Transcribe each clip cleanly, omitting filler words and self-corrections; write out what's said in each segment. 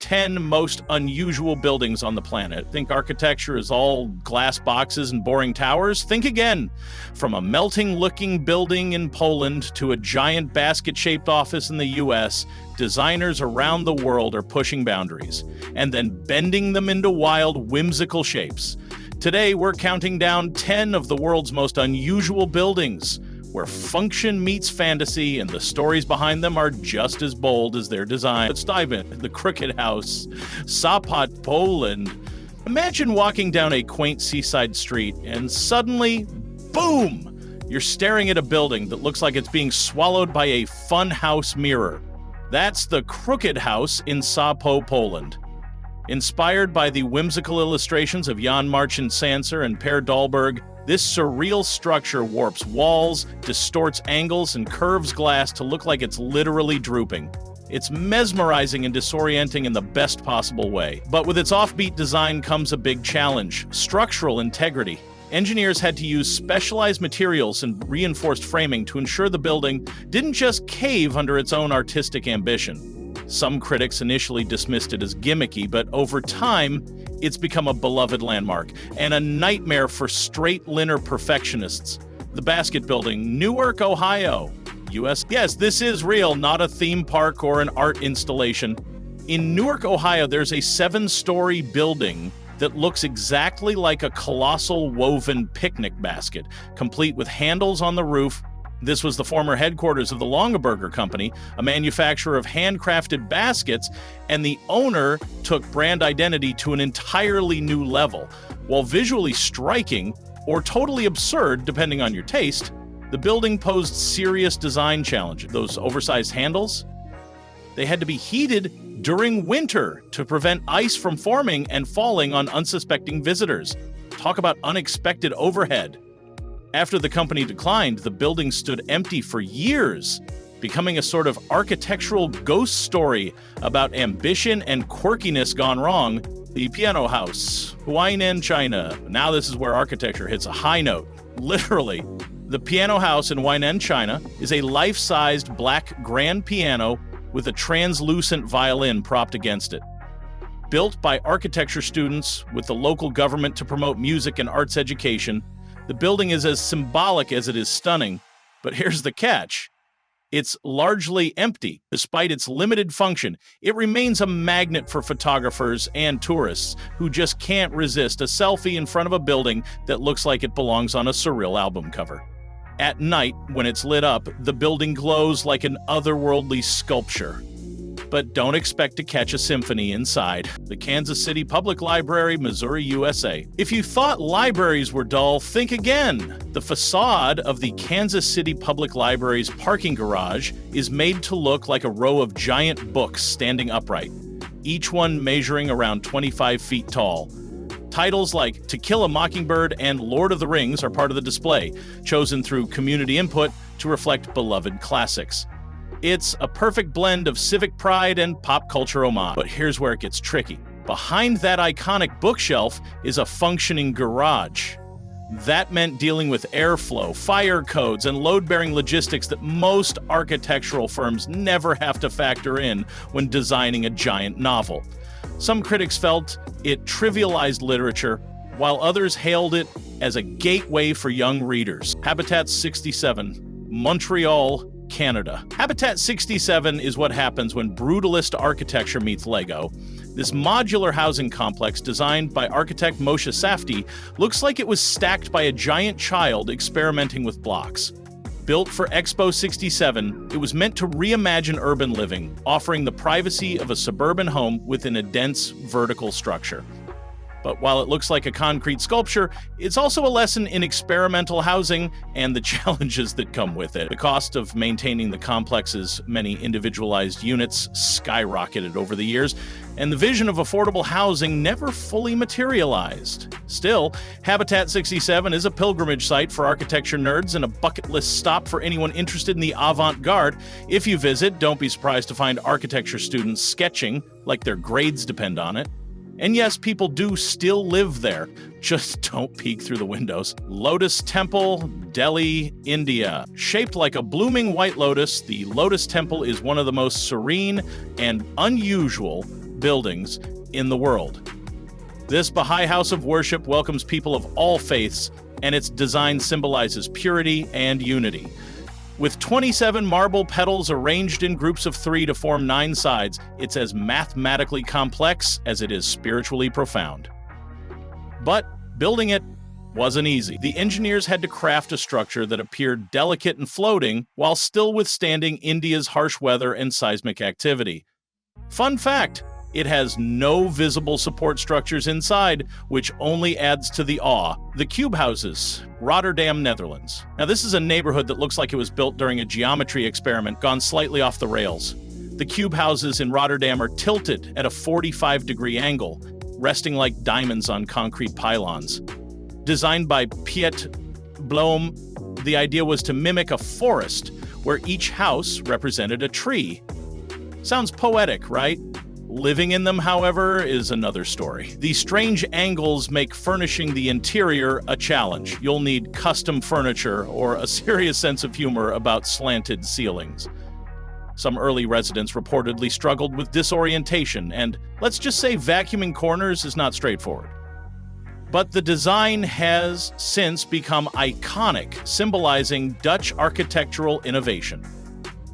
10 most unusual buildings on the planet. Think architecture is all glass boxes and boring towers? Think again. From a melting-looking building in Poland to a giant basket-shaped office in the US, designers around the world are pushing boundaries and then bending them into wild, whimsical shapes. Today, we're counting down 10 of the world's most unusual buildings, where function meets fantasy and the stories behind them are just as bold as their design. Let's dive in. The Crooked House, Sopot, Poland. Imagine walking down a quaint seaside street and suddenly, boom! You're staring at a building that looks like it's being swallowed by a funhouse mirror. That's the Crooked House in Sopot, Poland. Inspired by the whimsical illustrations of Jan Marcin Sanser and Per Dahlberg, this surreal structure warps walls, distorts angles, and curves glass to look like it's literally drooping. It's mesmerizing and disorienting in the best possible way. But with its offbeat design comes a big challenge: structural integrity. Engineers had to use specialized materials and reinforced framing to ensure the building didn't just cave under its own artistic ambition. Some critics initially dismissed it as gimmicky, but over time, it's become a beloved landmark and a nightmare for straight-liner perfectionists. The Basket Building, Newark, Ohio, US. Yes, this is real, not a theme park or an art installation. In Newark, Ohio, there's a 7-story building that looks exactly like a colossal woven picnic basket, complete with handles on the roof. This was the former headquarters of the Longaberger Company, a manufacturer of handcrafted baskets, and the owner took brand identity to an entirely new level. While visually striking, or totally absurd depending on your taste, the building posed serious design challenges. Those oversized handles, they had to be heated during winter to prevent ice from forming and falling on unsuspecting visitors. Talk about unexpected overhead. After the company declined, the building stood empty for years, becoming a sort of architectural ghost story about ambition and quirkiness gone wrong. The Piano House, Huainan, China. Now this is where architecture hits a high note. Literally, the Piano House in Huainan, China is a life-sized black grand piano with a translucent violin propped against it. Built by architecture students with the local government to promote music and arts education, the building is as symbolic as it is stunning, but here's the catch. It's largely empty. Despite its limited function, it remains a magnet for photographers and tourists who just can't resist a selfie in front of a building that looks like it belongs on a surreal album cover. At night, when it's lit up, the building glows like an otherworldly sculpture. But don't expect to catch a symphony inside. The Kansas City Public Library, Missouri, USA. If you thought libraries were dull, think again. The facade of the Kansas City Public Library's parking garage is made to look like a row of giant books standing upright, each one measuring around 25 feet tall. Titles like To Kill a Mockingbird and Lord of the Rings are part of the display, chosen through community input to reflect beloved classics. It's a perfect blend of civic pride and pop culture homage. But here's where it gets tricky. Behind that iconic bookshelf is a functioning garage. That meant dealing with airflow, fire codes, and load-bearing logistics that most architectural firms never have to factor in when designing a giant novel. Some critics felt it trivialized literature, while others hailed it as a gateway for young readers. Habitat 67, Montreal, Canada. Habitat 67 is what happens when brutalist architecture meets Lego. This modular housing complex, designed by architect Moshe Safdie, looks like it was stacked by a giant child experimenting with blocks. Built for Expo 67, it was meant to reimagine urban living, offering the privacy of a suburban home within a dense vertical structure. But while it looks like a concrete sculpture, it's also a lesson in experimental housing and the challenges that come with it. The cost of maintaining the complex's many individualized units skyrocketed over the years, and the vision of affordable housing never fully materialized. Still, Habitat 67 is a pilgrimage site for architecture nerds and a bucket list stop for anyone interested in the avant-garde. If you visit, don't be surprised to find architecture students sketching like their grades depend on it. And yes, people do still live there. Just don't peek through the windows. Lotus Temple, Delhi, India. Shaped like a blooming white lotus, the Lotus Temple is one of the most serene and unusual buildings in the world. This Baha'i house of worship welcomes people of all faiths, and its design symbolizes purity and unity. With 27 marble petals arranged in groups of 3 to form 9 sides, it's as mathematically complex as it is spiritually profound. But building it wasn't easy. The engineers had to craft a structure that appeared delicate and floating while still withstanding India's harsh weather and seismic activity. Fun fact, it has no visible support structures inside, which only adds to the awe. The Cube Houses, Rotterdam, Netherlands. Now, this is a neighborhood that looks like it was built during a geometry experiment gone slightly off the rails. The Cube Houses in Rotterdam are tilted at a 45-degree angle, resting like diamonds on concrete pylons. Designed by Piet Bloem, the idea was to mimic a forest where each house represented a tree. Sounds poetic, right? Living in them, however, is another story. These strange angles make furnishing the interior a challenge. You'll need custom furniture or a serious sense of humor about slanted ceilings. Some early residents reportedly struggled with disorientation, and let's just say vacuuming corners is not straightforward. But the design has since become iconic, symbolizing Dutch architectural innovation.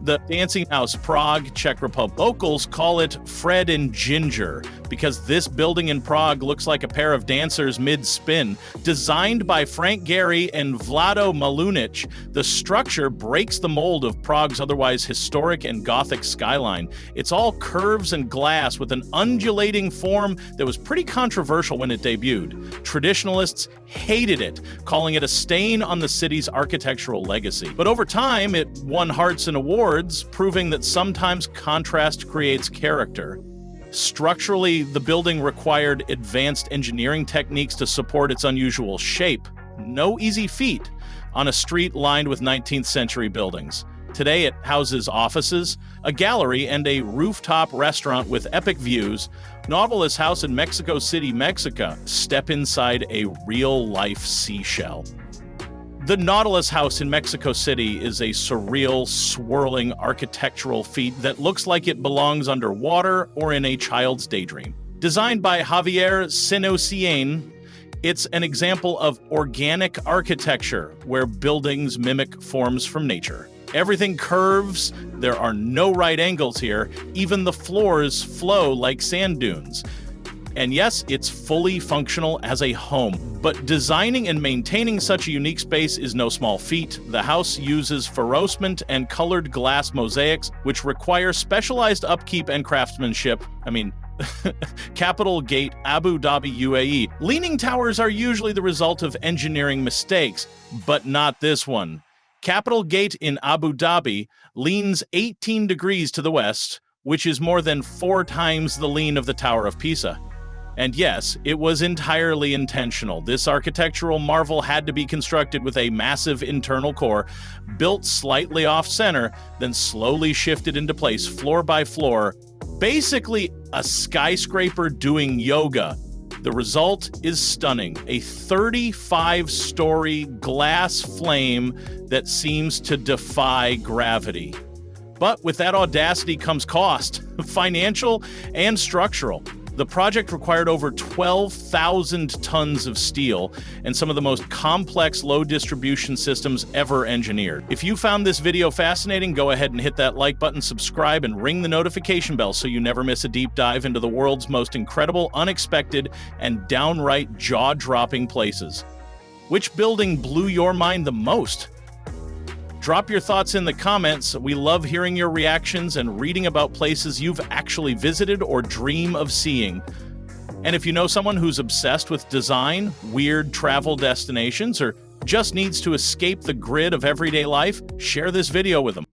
The Dancing House, Prague, Czech Republic. Locals call it Fred and Ginger because this building in Prague looks like a pair of dancers mid-spin. Designed by Frank Gehry and Vlado Malunic, the structure breaks the mold of Prague's otherwise historic and Gothic skyline. It's all curves and glass with an undulating form that was pretty controversial when it debuted. Traditionalists hated it, calling it a stain on the city's architectural legacy. But over time, it won hearts and awards, proving that sometimes contrast creates character. Structurally, the building required advanced engineering techniques to support its unusual shape. No easy feat on a street lined with 19th century buildings. Today it houses offices, a gallery, and a rooftop restaurant with epic views. Nautilus House in Mexico City, Mexico. Step inside a real-life seashell. The Nautilus House in Mexico City is a surreal, swirling architectural feat that looks like it belongs underwater or in a child's daydream. Designed by Javier Senocien, it's an example of organic architecture where buildings mimic forms from nature. Everything curves, there are no right angles here, even the floors flow like sand dunes. And yes, it's fully functional as a home, but designing and maintaining such a unique space is no small feat. The house uses ferrocement and colored glass mosaics, which require specialized upkeep and craftsmanship. Capital Gate, Abu Dhabi, UAE. Leaning towers are usually the result of engineering mistakes, but not this one. Capital Gate in Abu Dhabi leans 18 degrees to the west, which is more than 4 times the lean of the Tower of Pisa. And yes, it was entirely intentional. This architectural marvel had to be constructed with a massive internal core, built slightly off-center, then slowly shifted into place floor by floor. Basically, a skyscraper doing yoga. The result is stunning. A 35-story glass flame that seems to defy gravity. But with that audacity comes cost, financial and structural. The project required over 12,000 tons of steel and some of the most complex load distribution systems ever engineered. If you found this video fascinating, go ahead and hit that like button, subscribe, and ring the notification bell so you never miss a deep dive into the world's most incredible, unexpected, and downright jaw-dropping places. Which building blew your mind the most? Drop your thoughts in the comments. We love hearing your reactions and reading about places you've actually visited or dream of seeing. And if you know someone who's obsessed with design, weird travel destinations, or just needs to escape the grid of everyday life, share this video with them.